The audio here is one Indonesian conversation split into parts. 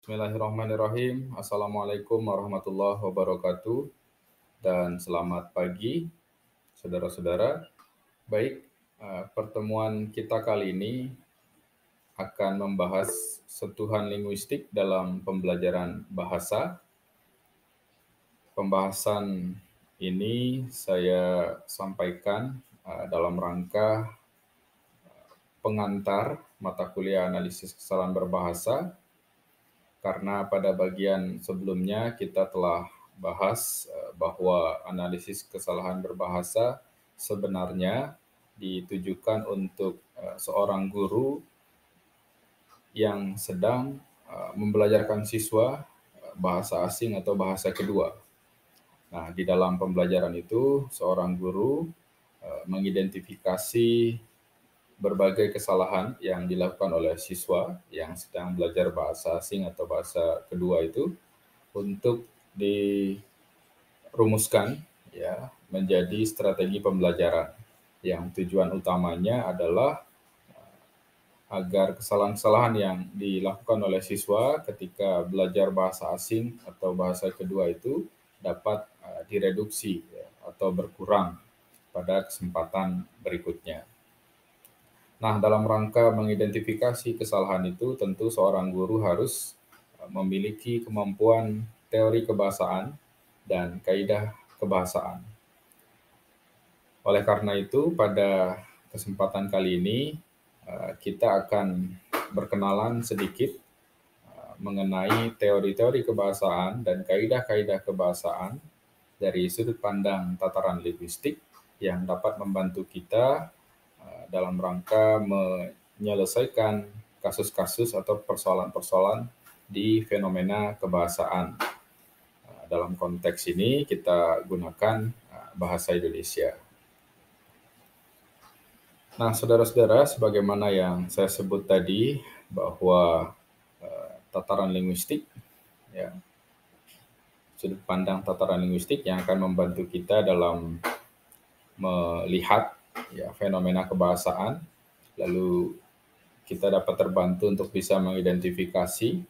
Bismillahirrahmanirrahim. Assalamualaikum warahmatullahi wabarakatuh dan selamat pagi saudara-saudara. Baik, pertemuan kita kali ini akan membahas sentuhan linguistik dalam pembelajaran bahasa. Pembahasan ini saya sampaikan dalam rangka pengantar mata kuliah analisis kesalahan berbahasa, karena pada bagian sebelumnya kita telah bahas bahwa analisis kesalahan berbahasa sebenarnya ditujukan untuk seorang guru yang sedang membelajarkan siswa bahasa asing atau bahasa kedua. Nah, di dalam pembelajaran itu seorang guru mengidentifikasi berbagai kesalahan yang dilakukan oleh siswa yang sedang belajar bahasa asing atau bahasa kedua itu untuk dirumuskan ya menjadi strategi pembelajaran yang tujuan utamanya adalah agar kesalahan-kesalahan yang dilakukan oleh siswa ketika belajar bahasa asing atau bahasa kedua itu dapat direduksi ya, atau berkurang pada kesempatan berikutnya. Nah, dalam rangka mengidentifikasi kesalahan itu, tentu seorang guru harus memiliki kemampuan teori kebahasaan dan kaidah kebahasaan. Oleh karena itu, pada kesempatan kali ini, kita akan berkenalan sedikit mengenai teori-teori kebahasaan dan kaidah-kaidah kebahasaan dari sudut pandang tataran linguistik yang dapat membantu kita dalam rangka menyelesaikan kasus-kasus atau persoalan-persoalan di fenomena kebahasaan. Dalam konteks ini kita gunakan bahasa Indonesia. Nah, saudara-saudara, sebagaimana yang saya sebut tadi bahwa tataran linguistik, ya, sudut pandang tataran linguistik yang akan membantu kita dalam melihat ya fenomena kebahasaan, lalu kita dapat terbantu untuk bisa mengidentifikasi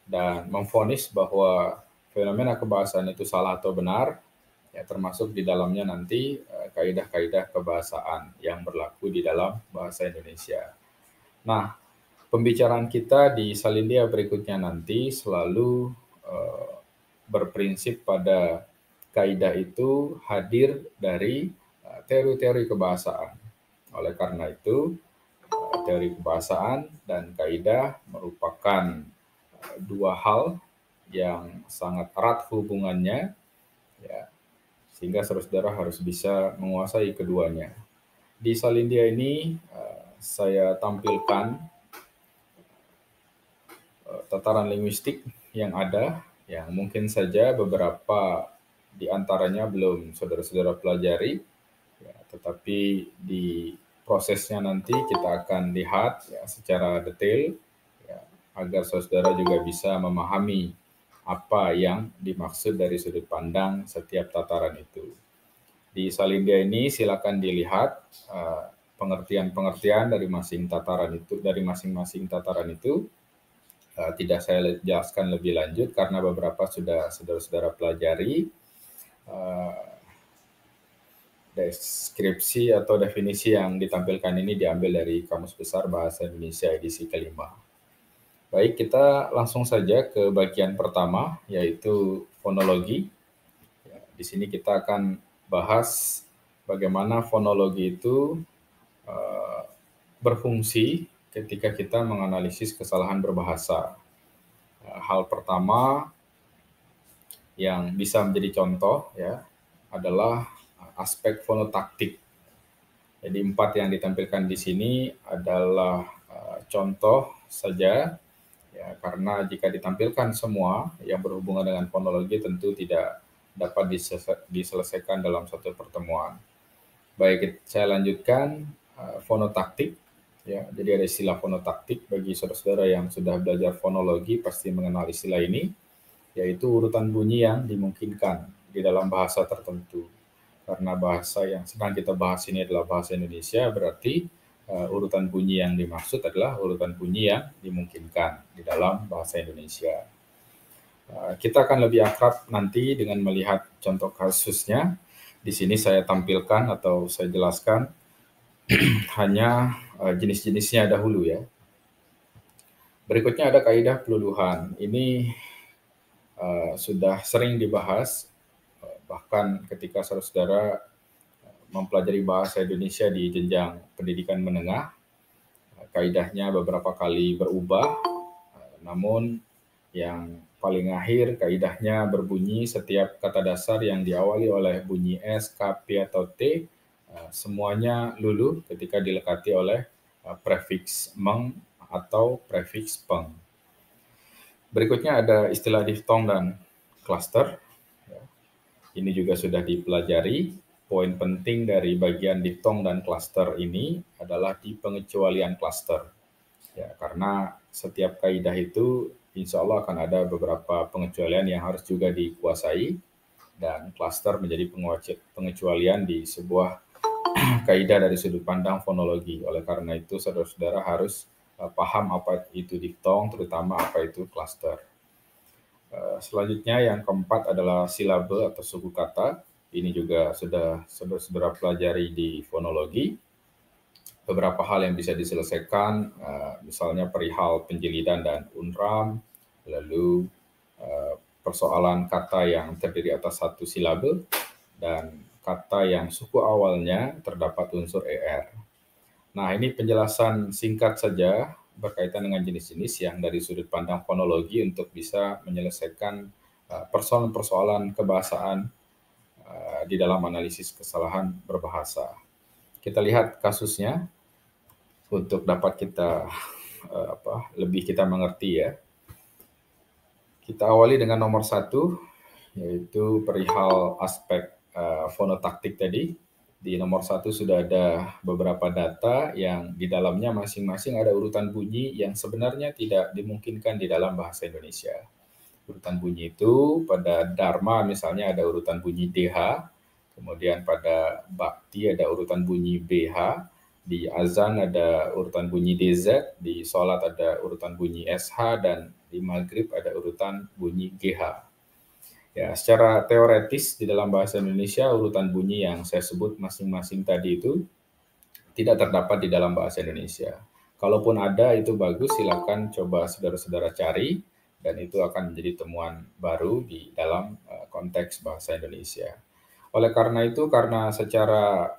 dan memvonis bahwa fenomena kebahasaan itu salah atau benar, ya termasuk di dalamnya nanti kaidah-kaidah kebahasaan yang berlaku di dalam bahasa Indonesia. Nah, pembicaraan kita di Salindia berikutnya nanti selalu berprinsip pada kaidah itu hadir dari teori-teori kebahasaan. Oleh karena itu, teori kebahasaan dan kaidah merupakan dua hal yang sangat erat hubungannya, ya, sehingga saudara-saudara harus bisa menguasai keduanya. Di Salindia ini saya tampilkan tataran linguistik yang ada, yang mungkin saja beberapa di antaranya belum saudara-saudara pelajari, ya, tetapi di prosesnya nanti kita akan lihat ya, secara detail ya, agar saudara juga bisa memahami apa yang dimaksud dari sudut pandang setiap tataran itu. Di Salindia ini silakan dilihat pengertian-pengertian dari masing-masing tataran itu. Tidak saya jelaskan lebih lanjut karena beberapa sudah saudara-saudara pelajari. Deskripsi atau definisi yang ditampilkan ini diambil dari Kamus Besar Bahasa Indonesia edisi kelima. Baik, kita langsung saja ke bagian pertama, yaitu fonologi. Ya, di sini kita akan bahas bagaimana fonologi itu berfungsi ketika kita menganalisis kesalahan berbahasa. Hal pertama yang bisa menjadi contoh ya adalah aspek fonotaktik. Jadi 4 yang ditampilkan di sini adalah contoh saja ya, karena jika ditampilkan semua yang berhubungan dengan fonologi tentu tidak dapat diselesaikan dalam satu pertemuan. Baik, saya lanjutkan fonotaktik. Ya, jadi ada istilah fonotaktik bagi saudara-saudara yang sudah belajar fonologi pasti mengenal istilah ini, yaitu urutan bunyi yang dimungkinkan di dalam bahasa tertentu. Karena bahasa yang sedang kita bahas ini adalah bahasa Indonesia, berarti urutan bunyi yang dimaksud adalah urutan bunyi yang dimungkinkan di dalam bahasa Indonesia. Kita akan lebih akrab nanti dengan melihat contoh kasusnya. Di sini saya tampilkan atau saya jelaskan hanya jenis-jenisnya dahulu ya. Berikutnya ada kaidah peluluhan. Ini sudah sering dibahas, bahkan ketika saudara-saudara mempelajari bahasa Indonesia di jenjang pendidikan menengah, kaidahnya beberapa kali berubah, namun yang paling akhir kaidahnya berbunyi setiap kata dasar yang diawali oleh bunyi S, K, P, atau T, semuanya luluh ketika dilekati oleh prefiks meng atau prefiks peng. Berikutnya ada istilah diftong dan klaster. Ini juga sudah dipelajari. Poin penting dari bagian diftong dan klaster ini adalah di pengecualian klaster. Ya, karena setiap kaidah itu insya Allah akan ada beberapa pengecualian yang harus juga dikuasai, dan klaster menjadi pengecualian di sebuah kaidah dari sudut pandang fonologi. Oleh karena itu, saudara-saudara harus paham apa itu diftong, terutama apa itu klaster. Selanjutnya yang keempat adalah silabe atau suku kata. Ini juga sudah saudara-saudara pelajari di fonologi. Beberapa hal yang bisa diselesaikan, misalnya perihal penjilidan dan unram, lalu persoalan kata yang terdiri atas satu silabe, dan kata yang suku awalnya terdapat unsur er. Nah, ini penjelasan singkat saja berkaitan dengan jenis-jenis yang dari sudut pandang fonologi untuk bisa menyelesaikan persoalan-persoalan kebahasaan di dalam analisis kesalahan berbahasa. Kita lihat kasusnya untuk dapat kita lebih kita mengerti ya. Kita awali dengan nomor 1, yaitu perihal aspek fonotaktik tadi. Di nomor 1 sudah ada beberapa data yang di dalamnya masing-masing ada urutan bunyi yang sebenarnya tidak dimungkinkan di dalam bahasa Indonesia. Urutan bunyi itu pada Dharma misalnya ada urutan bunyi DH, kemudian pada Bhakti ada urutan bunyi BH, di Azan ada urutan bunyi DZ, di Sholat ada urutan bunyi SH, dan di Maghrib ada urutan bunyi GH. Ya, secara teoretis di dalam bahasa Indonesia urutan bunyi yang saya sebut masing-masing tadi itu tidak terdapat di dalam bahasa Indonesia. Kalaupun ada itu bagus, silakan coba saudara-saudara cari, dan itu akan menjadi temuan baru di dalam konteks bahasa Indonesia. Oleh karena itu, karena secara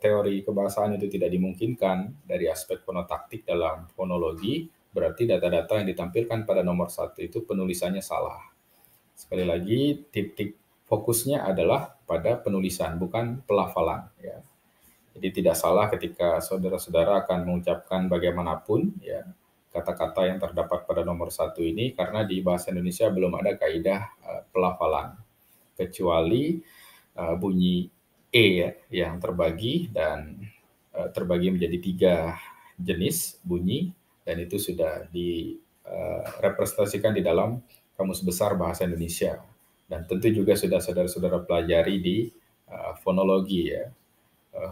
teori kebahasaan itu tidak dimungkinkan dari aspek fonotaktik dalam fonologi, berarti data-data yang ditampilkan pada nomor 1 itu penulisannya salah. Sekali lagi, titik fokusnya adalah pada penulisan, bukan pelafalan. Ya. Jadi tidak salah ketika saudara-saudara akan mengucapkan bagaimanapun ya kata-kata yang terdapat pada nomor 1 ini, karena di bahasa Indonesia belum ada kaidah pelafalan, kecuali bunyi E ya, yang terbagi dan terbagi menjadi 3 jenis bunyi, dan itu sudah direpresentasikan di dalam Kamus Besar Bahasa Indonesia, dan tentu juga sudah saudara-saudara pelajari di fonologi ya,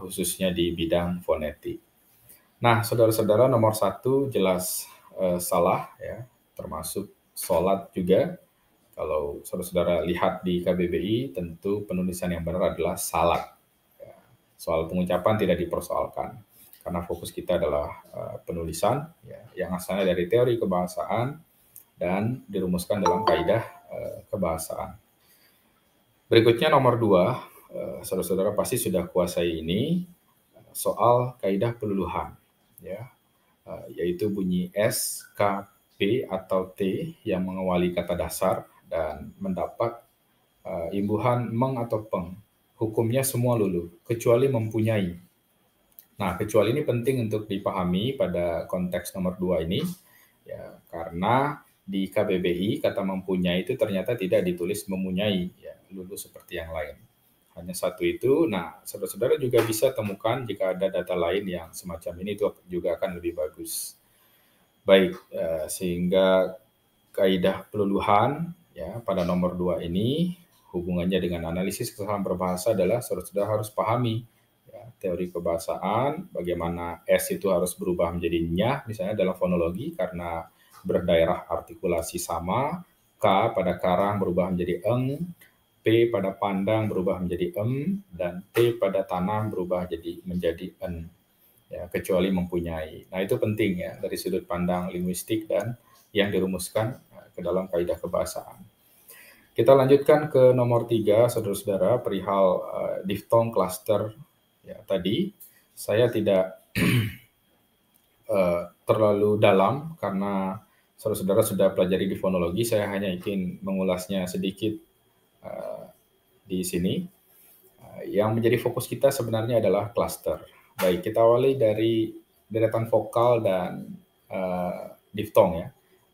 khususnya di bidang fonetik. Nah, saudara-saudara, nomor 1 jelas salah ya, termasuk sholat juga. Kalau saudara-saudara lihat di KBBI, tentu penulisan yang benar adalah salat. Ya, soal pengucapan tidak dipersoalkan, karena fokus kita adalah penulisan ya, yang asalnya dari teori kebahasaan dan dirumuskan dalam kaidah kebahasaan. Berikutnya nomor 2, saudara-saudara pasti sudah kuasai ini, soal kaidah peluluhan, ya, yaitu bunyi S, K, P, atau T yang mengawali kata dasar dan mendapat imbuhan meng atau peng. Hukumnya semua luluh, kecuali mempunyai. Nah, kecuali ini penting untuk dipahami pada konteks nomor 2 ini, ya, karena di KBBI kata mempunyai itu ternyata tidak ditulis mempunyai, ya, luluh seperti yang lain. Hanya 1 itu. Nah, saudara-saudara juga bisa temukan jika ada data lain yang semacam ini, itu juga akan lebih bagus. Baik, sehingga kaidah peluluhan ya pada nomor 2 ini hubungannya dengan analisis kesalahan berbahasa adalah saudara-saudara harus pahami ya, teori kebahasaan, bagaimana S itu harus berubah menjadi nyah misalnya dalam fonologi karena berdaerah artikulasi sama, K pada karang berubah menjadi eng, P pada pandang berubah menjadi dan T pada tanam berubah menjadi en. Ya, kecuali mempunyai. Nah, itu penting ya dari sudut pandang linguistik dan yang dirumuskan ke dalam kaidah kebahasaan. Kita lanjutkan ke nomor 3, saudara-saudara, perihal diftong cluster. Ya, tadi saya tidak terlalu dalam karena saudara-saudara sudah pelajari di fonologi, saya hanya ingin mengulasnya sedikit di sini. Yang menjadi fokus kita sebenarnya adalah cluster. Baik, kita awali dari deretan vokal dan diftong ya.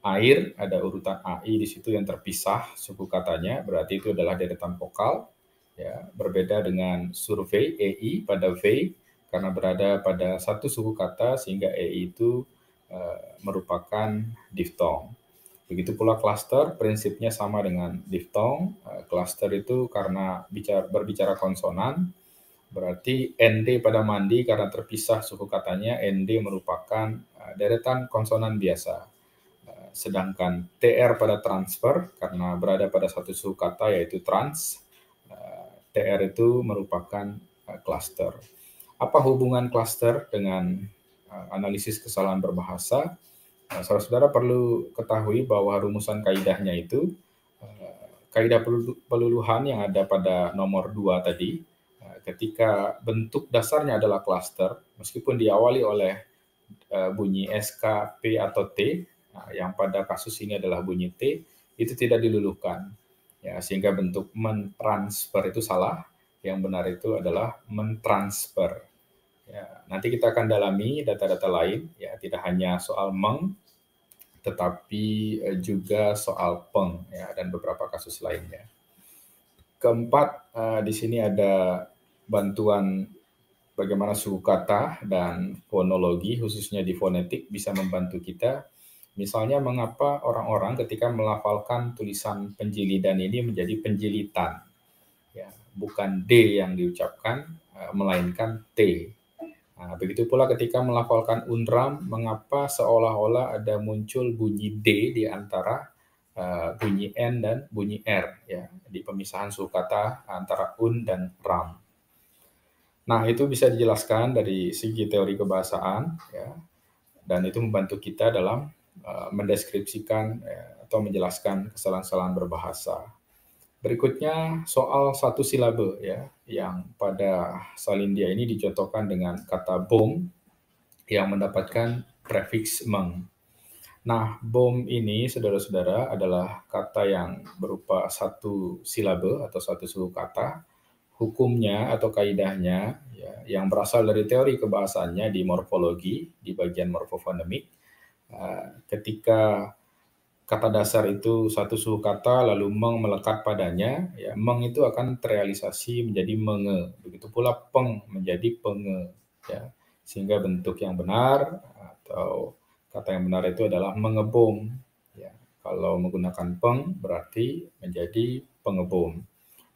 Air, ada urutan AI di situ yang terpisah suku katanya, berarti itu adalah deretan vokal. Ya, berbeda dengan survei, EI pada V, karena berada pada satu suku kata sehingga EI itu merupakan diftong. Begitu pula cluster, prinsipnya sama dengan diftong. Cluster itu karena berbicara konsonan, berarti ND pada mandi karena terpisah suku katanya, ND merupakan deretan konsonan biasa. Sedangkan TR pada transfer karena berada pada satu suku kata yaitu trans, TR itu merupakan cluster. Apa hubungan cluster dengan analisis kesalahan berbahasa? Saudara-saudara perlu ketahui bahwa rumusan kaidahnya itu kaidah peluluhan yang ada pada nomor 2 tadi, ketika bentuk dasarnya adalah cluster, meskipun diawali oleh bunyi SK, P, atau T, yang pada kasus ini adalah bunyi T, itu tidak diluluhkan. Ya, sehingga bentuk mentransfer itu salah, yang benar itu adalah mentransfer. Ya, nanti kita akan dalami data-data lain, ya, tidak hanya soal meng, tetapi juga soal peng, ya, dan beberapa kasus lainnya. Keempat, di sini ada bantuan bagaimana suku kata dan fonologi, khususnya di fonetik, bisa membantu kita. Misalnya, mengapa orang-orang ketika melafalkan tulisan penjilidan ini menjadi penjilitan. Ya, bukan D yang diucapkan, melainkan T. Nah, begitu pula ketika melafalkan unram, mengapa seolah-olah ada muncul bunyi D di antara bunyi N dan bunyi R, ya, di pemisahan suku kata antara un dan ram. Nah, itu bisa dijelaskan dari segi teori kebahasaan, ya, dan itu membantu kita dalam mendeskripsikan atau menjelaskan kesalahan-kesalahan berbahasa. Berikutnya soal satu silabe, ya, yang pada Salindia ini dicontohkan dengan kata bom yang mendapatkan prefiks meng. Nah, bom ini, saudara-saudara, adalah kata yang berupa satu silabe atau satu suku kata. Hukumnya atau kaidahnya, ya, yang berasal dari teori kebahasaannya di morfologi, di bagian morfofonemik, ketika kata dasar itu satu suku kata lalu meng melekat padanya, ya, meng itu akan terrealisasi menjadi menge. Begitu pula peng menjadi penge, ya. Sehingga bentuk yang benar atau kata yang benar itu adalah mengebom, ya. Kalau menggunakan peng berarti menjadi pengebom.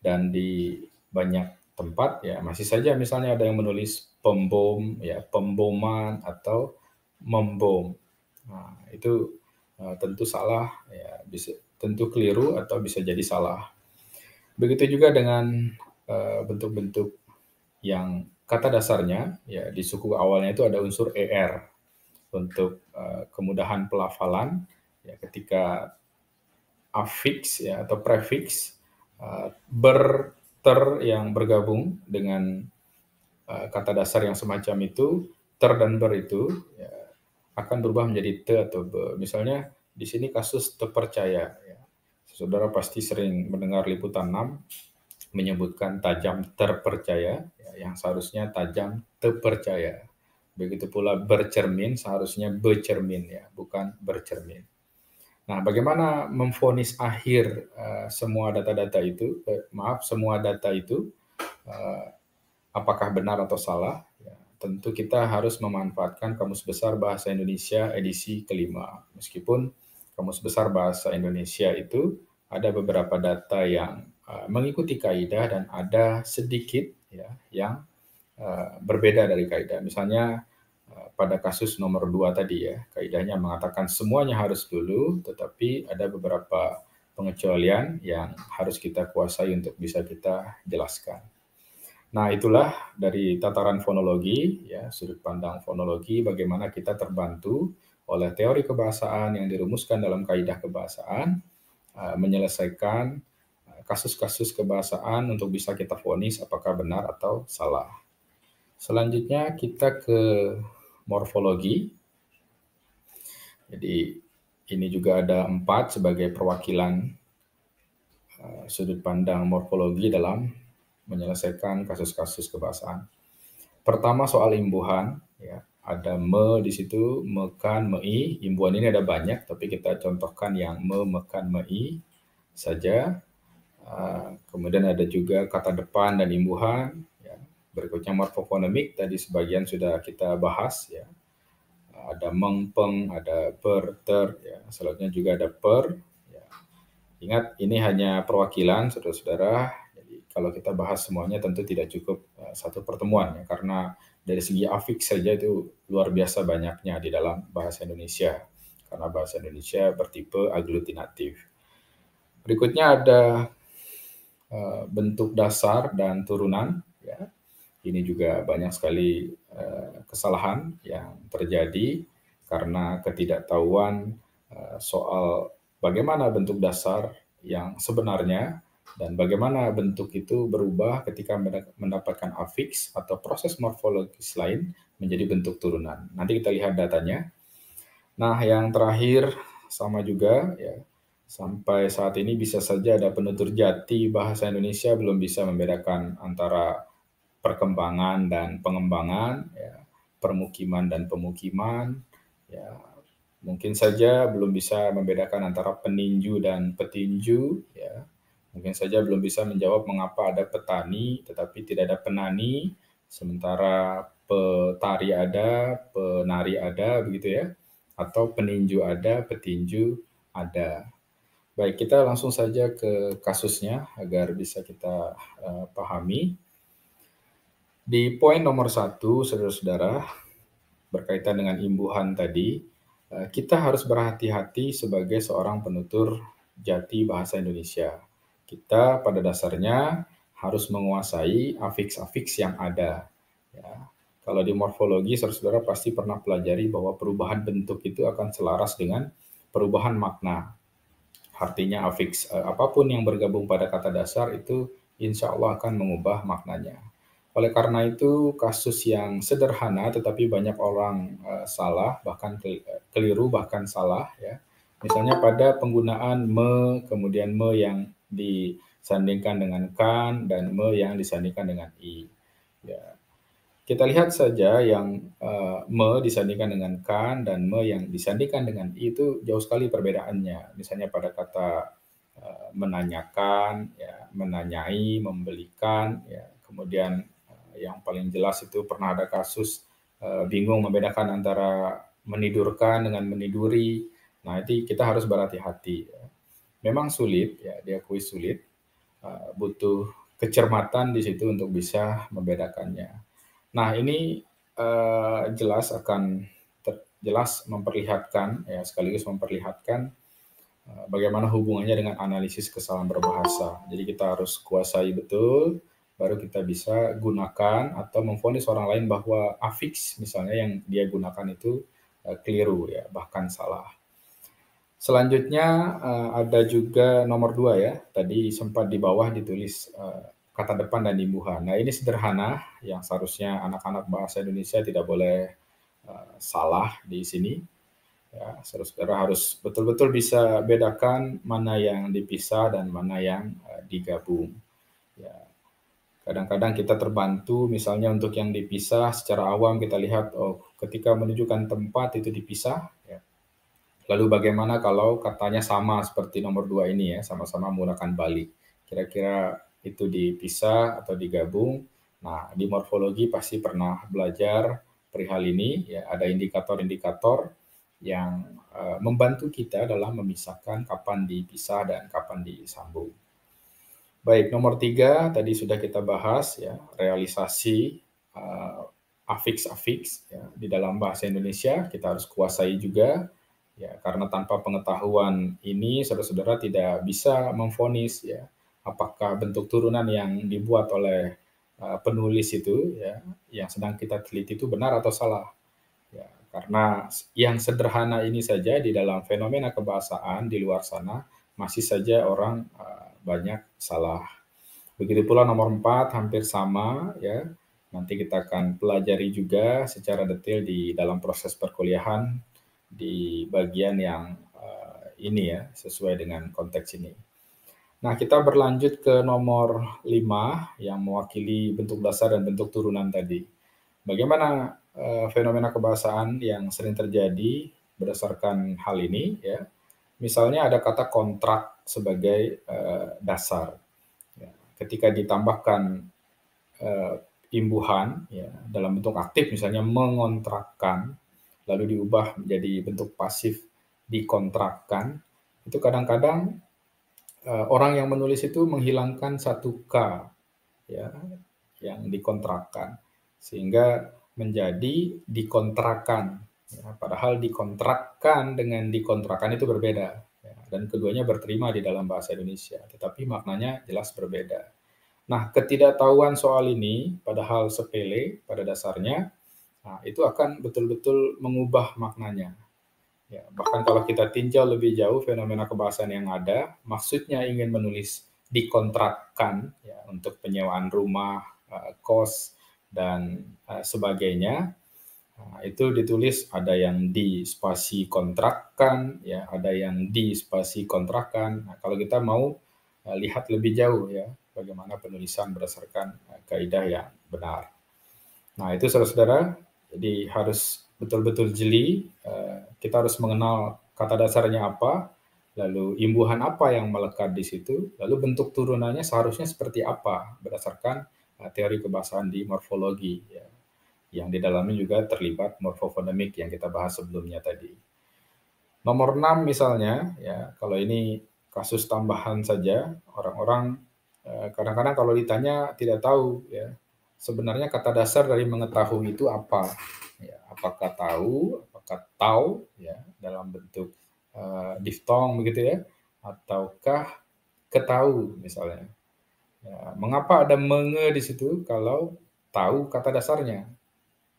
Dan di banyak tempat, ya, masih saja misalnya ada yang menulis pembom, ya, pemboman atau membom. Nah, itu tentu salah, ya, tentu keliru atau bisa jadi salah. Begitu juga dengan bentuk-bentuk yang kata dasarnya, ya, di suku awalnya itu ada unsur er untuk kemudahan pelafalan, ya, ketika afiks, ya, atau prefiks ter yang bergabung dengan kata dasar yang semacam itu, ter dan ber itu, ya, akan berubah menjadi te atau be. Misalnya di sini kasus terpercaya, ya. Saudara pasti sering mendengar liputan 6 menyebutkan tajam terpercaya, ya, yang seharusnya tajam terpercaya. Begitu pula bercermin seharusnya becermin, ya, bukan bercermin. Nah, bagaimana memvonis akhir semua data-data itu, semua data itu, apakah benar atau salah? Ya, tentu kita harus memanfaatkan Kamus Besar Bahasa Indonesia edisi kelima. Meskipun Kamus Besar Bahasa Indonesia itu ada beberapa data yang mengikuti kaidah dan ada sedikit, ya, yang berbeda dari kaidah. Misalnya pada kasus nomor 2 tadi, ya, kaidahnya mengatakan semuanya harus dulu, tetapi ada beberapa pengecualian yang harus kita kuasai untuk bisa kita jelaskan. Nah, itulah dari tataran fonologi, ya, sudut pandang fonologi, bagaimana kita terbantu oleh teori kebahasaan yang dirumuskan dalam kaidah kebahasaan, menyelesaikan kasus-kasus kebahasaan untuk bisa kita vonis apakah benar atau salah. Selanjutnya kita ke morfologi. Jadi ini juga ada 4 sebagai perwakilan sudut pandang morfologi dalam menyelesaikan kasus-kasus kebahasaan. Pertama soal imbuhan, ya, ada me di situ, mekan, mei. Imbuhan ini ada banyak, tapi kita contohkan yang me, mekan, mei saja. Kemudian ada juga kata depan dan imbuhan. Ya. Berikutnya morfofonemik, tadi sebagian sudah kita bahas. Ya. Ada meng, peng, ada per, ter. Ya. Selanjutnya juga ada per. Ya. Ingat, ini hanya perwakilan, saudara-saudara. Jadi kalau kita bahas semuanya tentu tidak cukup satu pertemuan, ya, karena dari segi afiks saja itu luar biasa banyaknya di dalam bahasa Indonesia. Karena bahasa Indonesia bertipe aglutinatif. Berikutnya ada bentuk dasar dan turunan. Ya. Ini juga banyak sekali kesalahan yang terjadi karena ketidaktahuan soal bagaimana bentuk dasar yang sebenarnya dan bagaimana bentuk itu berubah ketika mendapatkan afiks atau proses morfologis lain menjadi bentuk turunan. Nanti kita lihat datanya. Nah, yang terakhir sama juga, ya, sampai saat ini bisa saja ada penutur jati bahasa Indonesia belum bisa membedakan antara perkembangan dan pengembangan, ya, permukiman dan pemukiman, ya, mungkin saja belum bisa membedakan antara peninju dan petinju, ya, mungkin saja belum bisa menjawab mengapa ada petani tetapi tidak ada penani, sementara petari ada, penari ada, begitu ya, atau peninju ada, petinju ada. Baik, kita langsung saja ke kasusnya agar bisa kita pahami. Di poin nomor 1, saudara-saudara, berkaitan dengan imbuhan tadi, kita harus berhati-hati sebagai seorang penutur jati bahasa Indonesia. Kita pada dasarnya harus menguasai afiks-afiks yang ada. Ya. Kalau di morfologi, saudara-saudara pasti pernah pelajari bahwa perubahan bentuk itu akan selaras dengan perubahan makna. Artinya afiks apapun yang bergabung pada kata dasar itu insya Allah akan mengubah maknanya. Oleh karena itu, kasus yang sederhana tetapi banyak orang salah, bahkan keliru, bahkan salah, ya. Misalnya pada penggunaan me, kemudian me yang disandingkan dengan kan, dan me yang disandingkan dengan i. Ya. Kita lihat saja yang me disandingkan dengan kan dan me yang disandingkan dengan i itu jauh sekali perbedaannya. Misalnya pada kata menanyakan, ya, menanyai, membelikan, ya. Kemudian yang paling jelas itu pernah ada kasus bingung membedakan antara menidurkan dengan meniduri. Nah, itu kita harus berhati-hati. Ya. Memang sulit, ya, diakui sulit, butuh kecermatan di situ untuk bisa membedakannya. Nah, ini jelas akan jelas memperlihatkan, ya, sekaligus memperlihatkan bagaimana hubungannya dengan analisis kesalahan berbahasa. Jadi kita harus kuasai betul, baru kita bisa gunakan atau memvonis orang lain bahwa afiks misalnya yang dia gunakan itu keliru, ya, bahkan salah. Selanjutnya ada juga nomor 2, ya, tadi sempat di bawah ditulis kata depan dan imbuhan. Nah, ini sederhana yang seharusnya anak-anak bahasa Indonesia tidak boleh salah di sini. Ya, saudara harus betul-betul bisa bedakan mana yang dipisah dan mana yang digabung. Ya, kadang-kadang kita terbantu, misalnya untuk yang dipisah secara awam kita lihat, oh, ketika menunjukkan tempat itu dipisah. Ya. Lalu bagaimana kalau katanya sama seperti nomor 2 ini, ya, sama-sama menggunakan balik. Kira-kira itu dipisah atau digabung. Nah, di morfologi pasti pernah belajar perihal ini, ya, ada indikator-indikator yang membantu kita dalam memisahkan kapan dipisah dan kapan disambung. Baik, nomor 3 tadi sudah kita bahas, ya, realisasi afiks-afiks, ya, di dalam bahasa Indonesia kita harus kuasai juga. Ya, karena tanpa pengetahuan ini saudara-saudara tidak bisa memvonis ya apakah bentuk turunan yang dibuat oleh penulis itu ya yang sedang kita teliti itu benar atau salah. Ya, karena yang sederhana ini saja di dalam fenomena kebahasaan di luar sana masih saja orang banyak salah. Begitu pula nomor 4 hampir sama ya. Nanti kita akan pelajari juga secara detail di dalam proses perkuliahan di bagian yang ini ya, sesuai dengan konteks ini. Nah, kita berlanjut ke nomor 5 yang mewakili bentuk dasar dan bentuk turunan tadi. Bagaimana fenomena kebahasaan yang sering terjadi berdasarkan hal ini ya. Misalnya ada kata kontrak sebagai dasar. Ya. Ketika ditambahkan imbuhan ya, dalam bentuk aktif misalnya mengontrakkan, lalu diubah menjadi bentuk pasif dikontrakkan, itu kadang-kadang orang yang menulis itu menghilangkan satu K ya, yang dikontrakkan, sehingga menjadi dikontrakan. Ya, padahal dikontrakkan dengan dikontrakan itu berbeda, ya, dan keduanya berterima di dalam bahasa Indonesia, tetapi maknanya jelas berbeda. Nah, ketidaktahuan soal ini, padahal sepele pada dasarnya, nah, itu akan betul-betul mengubah maknanya. Ya, bahkan kalau kita tinjau lebih jauh fenomena kebahasaan yang ada, maksudnya ingin menulis dikontrakkan ya, untuk penyewaan rumah, kos, dan sebagainya. Nah, itu ditulis ada yang di spasi kontrakkan, ya, ada yang di spasi kontrakan. Nah, kalau kita mau lihat lebih jauh ya, bagaimana penulisan berdasarkan kaidah yang benar. Nah, itu saudara-saudara, jadi harus betul-betul jeli, kita harus mengenal kata dasarnya apa, lalu imbuhan apa yang melekat di situ, lalu bentuk turunannya seharusnya seperti apa berdasarkan teori kebahasaan di morfologi, ya, yang di dalamnya juga terlibat morfofonemik yang kita bahas sebelumnya tadi. Nomor 6 misalnya, ya kalau ini kasus tambahan saja, orang-orang kadang-kadang kalau ditanya tidak tahu ya, sebenarnya kata dasar dari mengetahui itu apa? Ya, apakah tahu, apakah tahu ya dalam bentuk diftong begitu ya, ataukah ketahu misalnya. Ya, mengapa ada menge di situ kalau tahu kata dasarnya?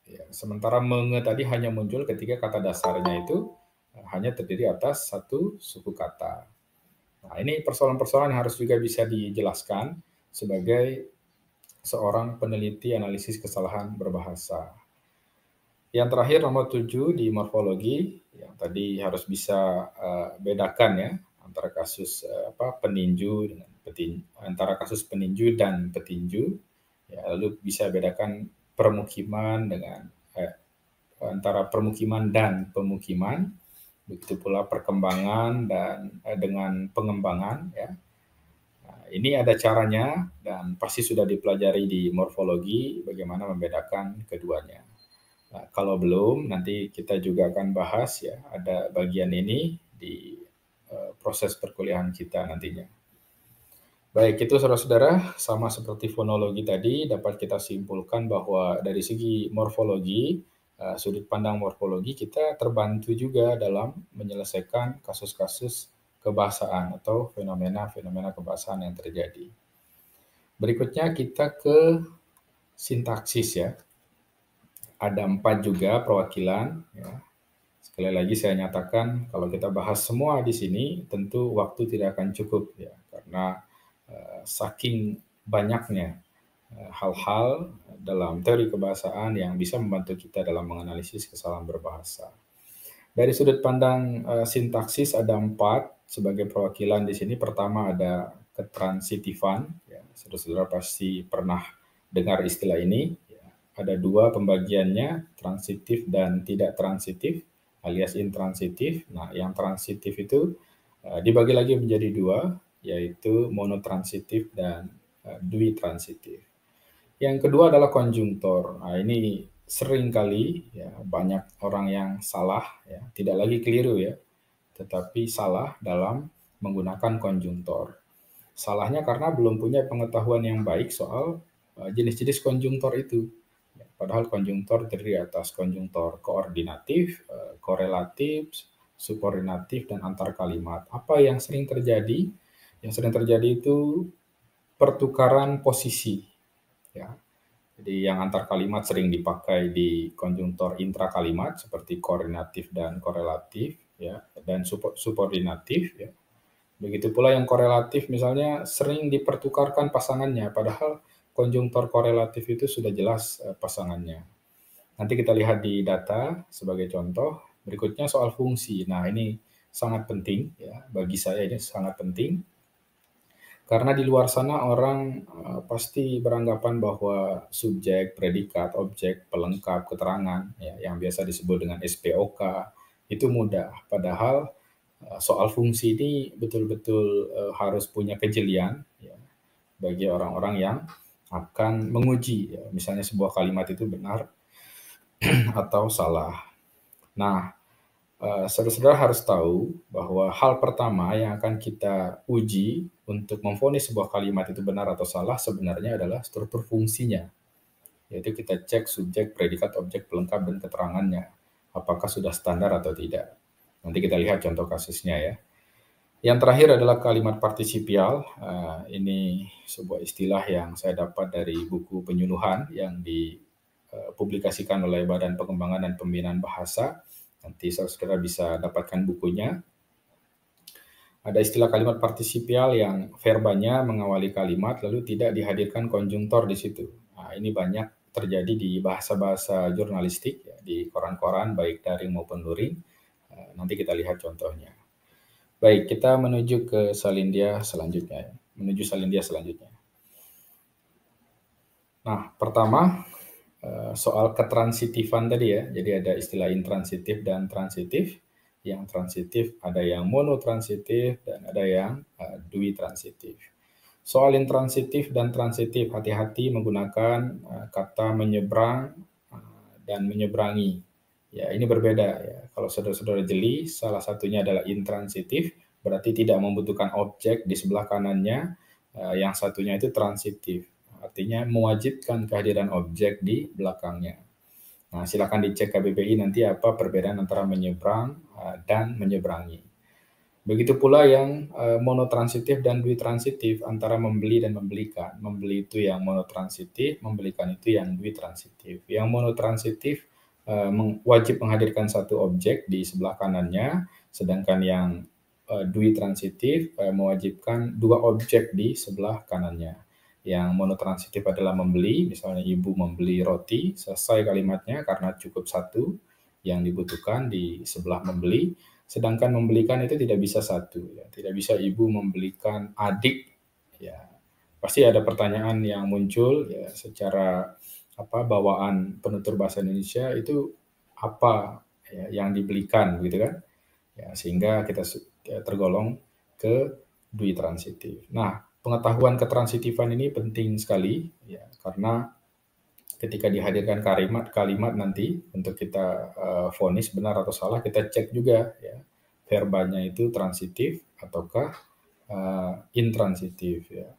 Ya, sementara menge tadi hanya muncul ketika kata dasarnya itu hanya terdiri atas satu suku kata. Nah, ini persoalan-persoalan yang harus juga bisa dijelaskan sebagai seorang peneliti analisis kesalahan berbahasa. Yang terakhir nomor 7 di morfologi, yang tadi harus bisa bedakan ya antara kasus peninju dengan petinju, antara kasus peninju dan petinju, ya, lalu bisa bedakan permukiman dengan antara permukiman dan pemukiman, begitu pula perkembangan dan dengan pengembangan ya. Nah, ini ada caranya dan pasti sudah dipelajari di morfologi bagaimana membedakan keduanya. Nah, kalau belum, nanti kita juga akan bahas ya, ada bagian ini di proses perkuliahan kita nantinya. Baik, itu saudara-saudara, sama seperti fonologi tadi, dapat kita simpulkan bahwa dari segi morfologi, sudut pandang morfologi, kita terbantu juga dalam menyelesaikan kasus-kasus kebahasaan atau fenomena-fenomena kebahasaan yang terjadi. Berikutnya kita ke sintaksis ya. Ada 4 juga perwakilan. Ya. Sekali lagi saya nyatakan, kalau kita bahas semua di sini, tentu waktu tidak akan cukup ya, karena saking banyaknya hal-hal dalam teori kebahasaan yang bisa membantu kita dalam menganalisis kesalahan berbahasa. Dari sudut pandang sintaksis ada 4 sebagai perwakilan di sini. Pertama ada ketransitifan, ya, saudara-saudara pasti pernah dengar istilah ini. Ya. Ada 2 pembagiannya, transitif dan tidak transitif, alias intransitif. Nah, yang transitif itu dibagi lagi menjadi 2, yaitu monotransitif dan duitransitif. Yang kedua adalah konjungtor. Nah, ini sering kali ya banyak orang yang salah ya, tidak lagi keliru ya, tetapi salah dalam menggunakan konjungtor. Salahnya karena belum punya pengetahuan yang baik soal jenis-jenis konjungtor itu. Padahal konjungtor terdiri atas konjungtor koordinatif, korelatif, subordinatif, dan antar kalimat. Apa yang sering terjadi? Yang sering terjadi itu pertukaran posisi, ya. Jadi yang antar kalimat sering dipakai di konjungtor intrakalimat seperti koordinatif dan korelatif, ya, dan subordinatif, ya. Begitu pula yang korelatif misalnya sering dipertukarkan pasangannya, padahal konjungtor korelatif itu sudah jelas pasangannya. Nanti kita lihat di data sebagai contoh. Berikutnya soal fungsi. Nah, ini sangat penting ya, bagi saya ini sangat penting. Karena di luar sana orang pasti beranggapan bahwa subjek, predikat, objek, pelengkap, keterangan, ya, yang biasa disebut dengan SPOK, itu mudah. Padahal soal fungsi ini betul-betul harus punya kejelian ya, bagi orang-orang yang akan menguji, ya, misalnya sebuah kalimat itu benar atau salah. Nah, saudara-saudara harus tahu bahwa hal pertama yang akan kita uji untuk memvonis sebuah kalimat itu benar atau salah sebenarnya adalah struktur fungsinya. Yaitu kita cek subjek, predikat, objek, pelengkap, dan keterangannya. Apakah sudah standar atau tidak. Nanti kita lihat contoh kasusnya ya. Yang terakhir adalah kalimat partisipial. Ini sebuah istilah yang saya dapat dari buku penyuluhan yang dipublikasikan oleh Badan Pengembangan dan Pembinaan Bahasa. Nanti saudara bisa dapatkan bukunya. Ada istilah kalimat partisipial yang verbanya mengawali kalimat lalu tidak dihadirkan konjungtor di situ. Nah, ini banyak terjadi di bahasa-bahasa jurnalistik, ya, di koran-koran baik daring maupun luring. Nanti kita lihat contohnya. Baik, kita menuju ke salindia selanjutnya. Nah, pertama soal ketransitifan tadi ya. Jadi ada istilah intransitif dan transitif. Yang transitif ada yang monotransitif dan ada yang duitransitif. Soal intransitif dan transitif, hati-hati menggunakan kata menyeberang dan menyeberangi. Ya, ini berbeda ya. Kalau saudara-saudara jeli, salah satunya adalah intransitif, berarti tidak membutuhkan objek di sebelah kanannya. Yang satunya itu transitif, artinya mewajibkan kehadiran objek di belakangnya. Nah, silakan dicek KBBI nanti apa perbedaan antara menyeberang dan menyeberangi. Begitu pula yang monotransitif dan duitransitif, antara membeli dan membelikan. Membeli itu yang monotransitif, membelikan itu yang duitransitif. Yang monotransitif wajib menghadirkan satu objek di sebelah kanannya, sedangkan yang duitransitif mewajibkan dua objek di sebelah kanannya. Yang monotransitif adalah membeli, misalnya ibu membeli roti, selesai kalimatnya karena cukup satu yang dibutuhkan di sebelah membeli. Sedangkan membelikan itu tidak bisa satu, ya. Tidak bisa ibu membelikan adik, ya. Pasti ada pertanyaan yang muncul, ya, secara bawaan penutur bahasa Indonesia itu apa ya, yang dibelikan, gitu kan? Ya, sehingga kita tergolong ke duitransitif. Nah, pengetahuan ketransitifan ini penting sekali, ya, karena ketika dihadirkan kalimat nanti untuk kita vonis benar atau salah, kita cek juga ya verbanya itu transitif ataukah intransitif ya.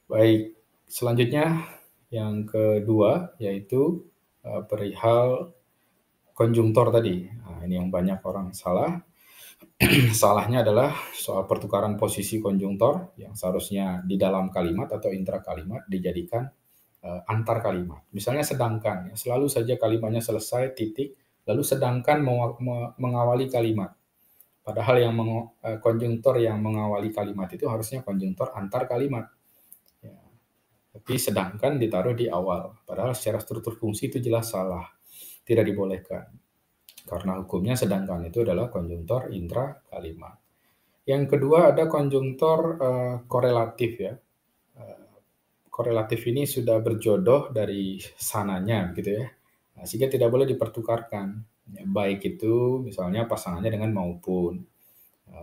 Baik, selanjutnya yang kedua yaitu perihal konjungtor tadi. Nah, ini yang banyak orang salah. Salahnya adalah soal pertukaran posisi konjungtor yang seharusnya di dalam kalimat atau intrakalimat dijadikan antar kalimat. Misalnya sedangkan, ya, selalu saja kalimatnya selesai, titik, lalu sedangkan mengawali kalimat. Padahal yang konjungtor yang mengawali kalimat itu harusnya konjungtor antar kalimat. Ya. Tapi sedangkan ditaruh di awal. Padahal secara struktur fungsi itu jelas salah. Tidak dibolehkan. Karena hukumnya sedangkan itu adalah konjungtor intra kalimat. Yang kedua ada konjungtor korelatif ya. Korelatif ini sudah berjodoh dari sananya gitu ya. Nah, sehingga tidak boleh dipertukarkan. Ya, baik itu misalnya pasangannya dengan maupun.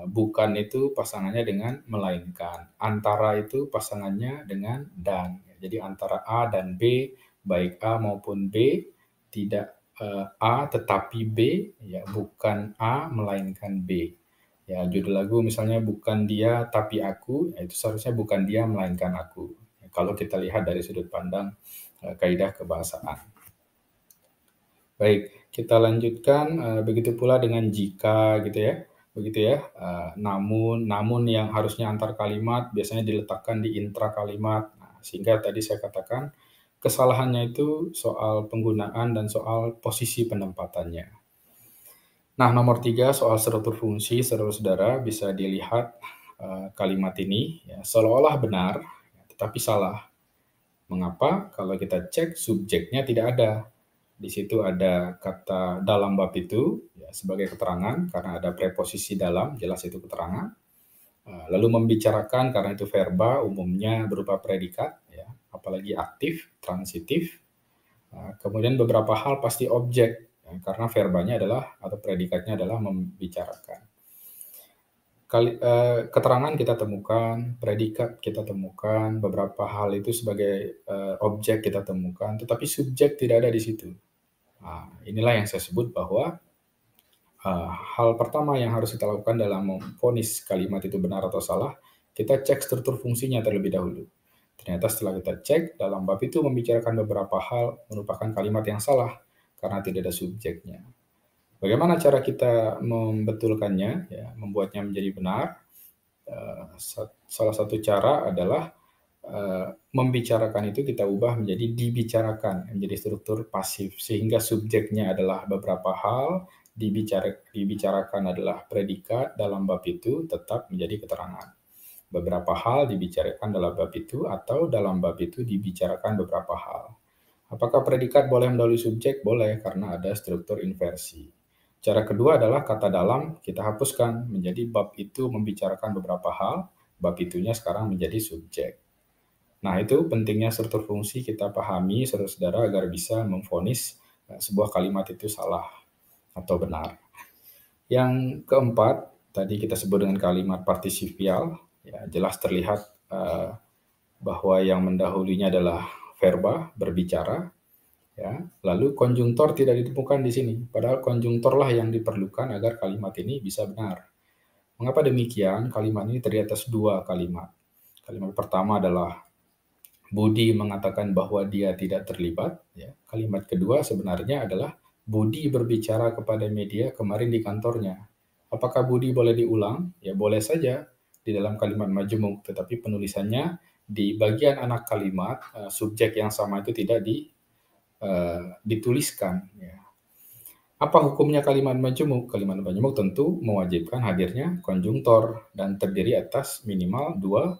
Bukan itu pasangannya dengan melainkan. Antara itu pasangannya dengan dan. Jadi antara A dan B, baik A maupun B, tidak A tetapi B, ya bukan A melainkan B. Ya, judul lagu misalnya bukan dia tapi aku, ya, itu seharusnya bukan dia melainkan aku. Kalau kita lihat dari sudut pandang kaidah kebahasaan. Baik, Kita lanjutkan, begitu pula dengan jika gitu ya, begitu ya. Namun yang harusnya antar kalimat biasanya diletakkan di intra kalimat. Nah, sehingga tadi saya katakan kesalahannya itu soal penggunaan dan soal posisi penempatannya. Nah, nomor 3 soal struktur fungsi, saudara-saudara bisa dilihat, kalimat ini ya seolah-olah benar, tetapi salah. Mengapa? Kalau kita cek subjeknya tidak ada. Di situ ada kata dalam bab itu ya, sebagai keterangan karena ada preposisi dalam, jelas itu keterangan. Lalu membicarakan karena itu verba umumnya berupa predikat, ya, apalagi aktif, transitif. Kemudian beberapa hal pasti objek, ya, karena verbanya adalah atau predikatnya adalah membicarakan. Keterangan kita temukan, predikat kita temukan, beberapa hal itu sebagai objek kita temukan, tetapi subjek tidak ada di situ. Nah, inilah yang saya sebut bahwa hal pertama yang harus kita lakukan dalam memvonis kalimat itu benar atau salah, kita cek struktur fungsinya terlebih dahulu. Ternyata setelah kita cek, dalam bab itu membicarakan beberapa hal merupakan kalimat yang salah karena tidak ada subjeknya. Bagaimana cara kita membetulkannya, ya, membuatnya menjadi benar? Salah satu cara adalah membicarakan itu kita ubah menjadi dibicarakan, menjadi struktur pasif, sehingga subjeknya adalah beberapa hal, dibicarakan adalah predikat dalam bab itu tetap menjadi keterangan. Beberapa hal dibicarakan dalam bab itu atau dalam bab itu dibicarakan beberapa hal. Apakah predikat boleh mendahului subjek? Boleh, karena ada struktur inversi. Cara kedua adalah kata dalam kita hapuskan menjadi bab itu membicarakan beberapa hal, bab itunya sekarang menjadi subjek. Nah, itu pentingnya struktur fungsi kita pahami, saudara-saudara, agar bisa memvonis sebuah kalimat itu salah atau benar. Yang keempat, tadi kita sebut dengan kalimat partisipial, ya, jelas terlihat bahwa yang mendahulunya adalah verba, berbicara, ya. Lalu konjungtor tidak ditemukan di sini, padahal konjungtorlah yang diperlukan agar kalimat ini bisa benar. Mengapa demikian? Kalimat ini terdiri atas dua kalimat. Kalimat pertama adalah Budi mengatakan bahwa dia tidak terlibat. Ya. Kalimat kedua sebenarnya adalah Budi berbicara kepada media kemarin di kantornya. Apakah Budi boleh diulang? Ya boleh saja di dalam kalimat majemuk, tetapi penulisannya di bagian anak kalimat, subjek yang sama itu tidak dituliskan. Ya. Apa hukumnya kalimat majemuk? Kalimat majemuk tentu mewajibkan hadirnya konjungtor dan terdiri atas minimal dua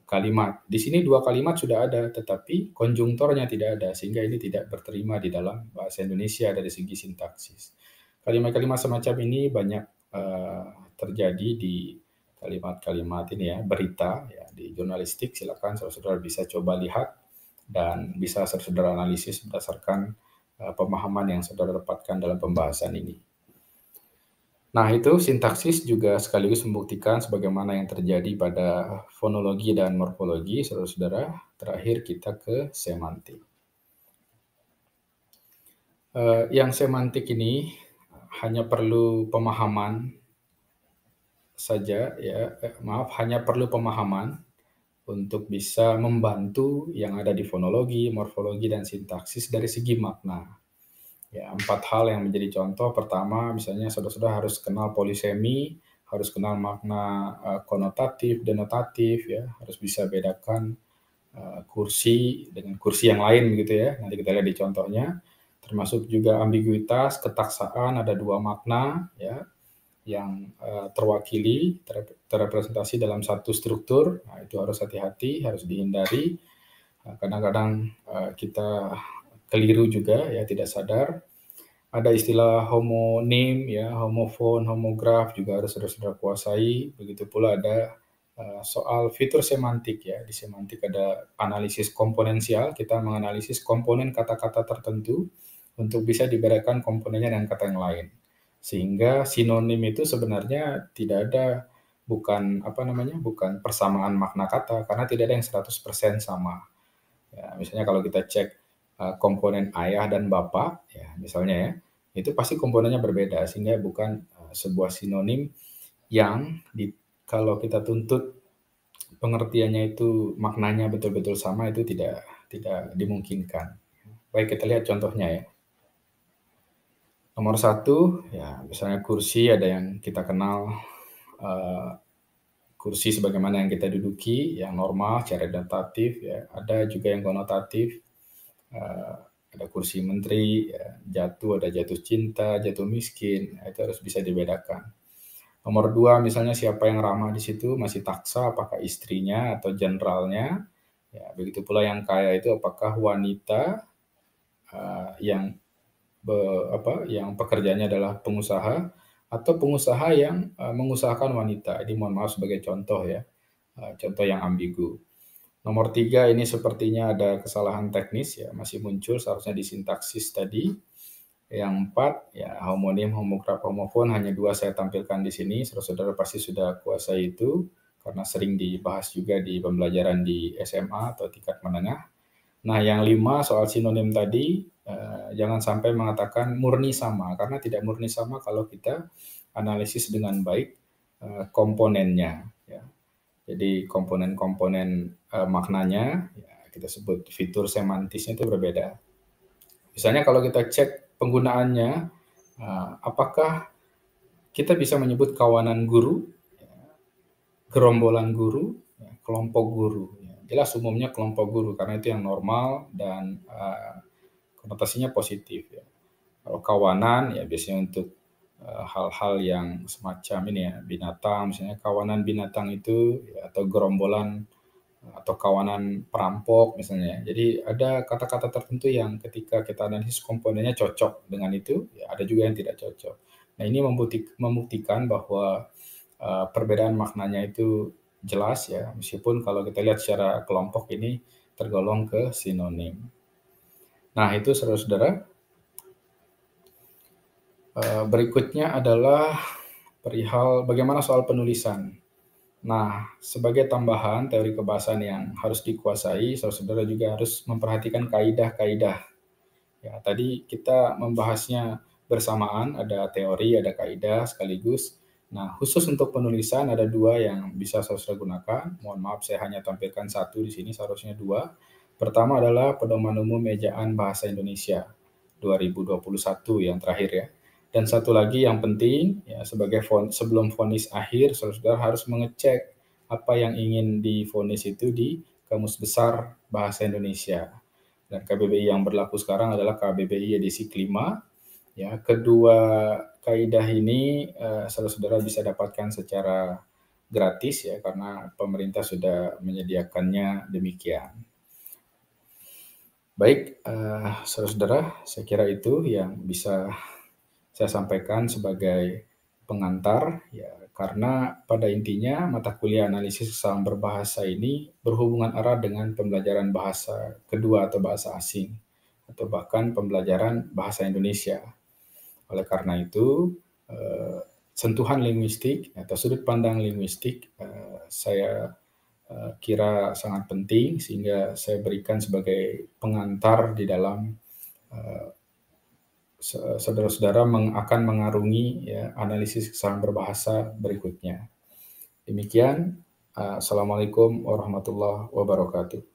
kalimat. Di sini dua kalimat sudah ada, tetapi konjungtornya tidak ada, sehingga ini tidak berterima di dalam bahasa Indonesia dari segi sintaksis. Kalimat-kalimat semacam ini banyak terjadi di kalimat-kalimat ini ya, berita ya, di jurnalistik. Silakan saudara-saudara bisa coba lihat dan bisa saudara analisis berdasarkan pemahaman yang saudara dapatkan dalam pembahasan ini. Nah, itu sintaksis juga sekaligus membuktikan sebagaimana yang terjadi pada fonologi dan morfologi, saudara-saudara. Terakhir kita ke semantik. Yang semantik ini hanya perlu pemahaman saja, ya. Hanya perlu pemahaman untuk bisa membantu yang ada di fonologi, morfologi, dan sintaksis dari segi makna. Ya, 4 hal yang menjadi contoh. Pertama, misalnya saudara-saudara harus kenal polisemi, harus kenal makna konotatif, denotatif, ya, harus bisa bedakan kursi dengan kursi yang lain begitu ya. Nanti kita lihat di contohnya. Termasuk juga ambiguitas, ketaksaan, ada 2 makna ya yang terwakili, terrepresentasi dalam satu struktur. Nah, itu harus hati-hati, harus dihindari. Kadang-kadang kita keliru juga ya, tidak sadar. Ada istilah homonim ya, homofon, homograf juga harus saudara-saudara kuasai. Begitu pula ada soal fitur semantik ya. Di semantik ada analisis komponensial, kita menganalisis komponen kata-kata tertentu untuk bisa dibedakan komponennya dengan kata yang lain. Sehingga sinonim itu sebenarnya tidak ada, bukan persamaan makna kata, karena tidak ada yang 100% sama. Ya, misalnya kalau kita cek komponen ayah dan bapak, ya misalnya ya, itu pasti komponennya berbeda, sehingga bukan sebuah sinonim yang kalau kita tuntut pengertiannya itu maknanya betul-betul sama, itu tidak dimungkinkan. Baik, kita lihat contohnya ya. Nomor satu, ya misalnya kursi ada yang kita kenal, kursi sebagaimana yang kita duduki, yang normal secara dentatif ya, ada juga yang konotatif, eee, ada kursi menteri, ya, jatuh, ada jatuh cinta, jatuh miskin, itu harus bisa dibedakan. Nomor 2 misalnya siapa yang ramah di situ, masih taksa apakah istrinya atau jenderalnya, ya begitu pula yang kaya itu apakah wanita, yang yang pekerjaannya adalah pengusaha atau pengusaha yang, mengusahakan wanita. Ini mohon maaf sebagai contoh ya, contoh yang ambigu. Nomor 3 ini sepertinya ada kesalahan teknis ya, masih muncul seharusnya di sintaksis tadi. Yang 4 ya homonim, homograf, homofon hanya 2 saya tampilkan di sini, saudara-saudara pasti sudah kuasai itu, karena sering dibahas juga di pembelajaran di SMA atau tingkat menengah. Nah, yang 5 soal sinonim tadi, jangan sampai mengatakan murni sama, karena tidak murni sama kalau kita analisis dengan baik, komponennya, ya. Jadi komponen-komponen, maknanya, ya kita sebut fitur semantisnya itu berbeda. Misalnya kalau kita cek penggunaannya, apakah kita bisa menyebut kawanan guru, gerombolan guru, kelompok guru, ya. Jelas umumnya kelompok guru karena itu yang normal dan, konotasinya positif ya. Kalau kawanan ya biasanya untuk, hal-hal yang semacam ini ya, binatang misalnya kawanan binatang itu ya, atau gerombolan atau kawanan perampok misalnya. Jadi ada kata-kata tertentu yang ketika kita analisis komponennya cocok dengan itu, ya ada juga yang tidak cocok. Nah ini membuktikan bahwa perbedaan maknanya itu jelas ya, meskipun kalau kita lihat secara kelompok ini tergolong ke sinonim. Nah itu saudara-saudara, berikutnya adalah perihal bagaimana soal penulisan. Nah, sebagai tambahan teori kebahasaan yang harus dikuasai, saudara-saudara juga harus memperhatikan kaidah-kaidah. Ya, tadi kita membahasnya bersamaan, ada teori, ada kaidah sekaligus. Nah, khusus untuk penulisan ada 2 yang bisa saudara gunakan. Mohon maaf saya hanya tampilkan 1 di sini, seharusnya 2. Pertama adalah Pedoman Umum Ejaan Bahasa Indonesia 2021 yang terakhir ya. Dan satu lagi yang penting, ya sebagai sebelum vonis akhir, saudara harus mengecek apa yang ingin divonis itu di Kamus Besar Bahasa Indonesia. Dan KBBI yang berlaku sekarang adalah KBBI edisi kelima. Ya, kedua kaidah ini saudara-saudara bisa dapatkan secara gratis ya karena pemerintah sudah menyediakannya demikian. Baik, saudara-saudara, saya kira itu yang bisa saya sampaikan sebagai pengantar ya karena pada intinya mata kuliah analisis kesalahan berbahasa ini berhubungan erat dengan pembelajaran bahasa kedua atau bahasa asing atau bahkan pembelajaran bahasa Indonesia. Oleh karena itu, sentuhan linguistik atau sudut pandang linguistik saya kira sangat penting sehingga saya berikan sebagai pengantar di dalam saudara-saudara akan mengarungi ya, analisis kesalahan berbahasa berikutnya. Demikian, Assalamualaikum warahmatullahi wabarakatuh.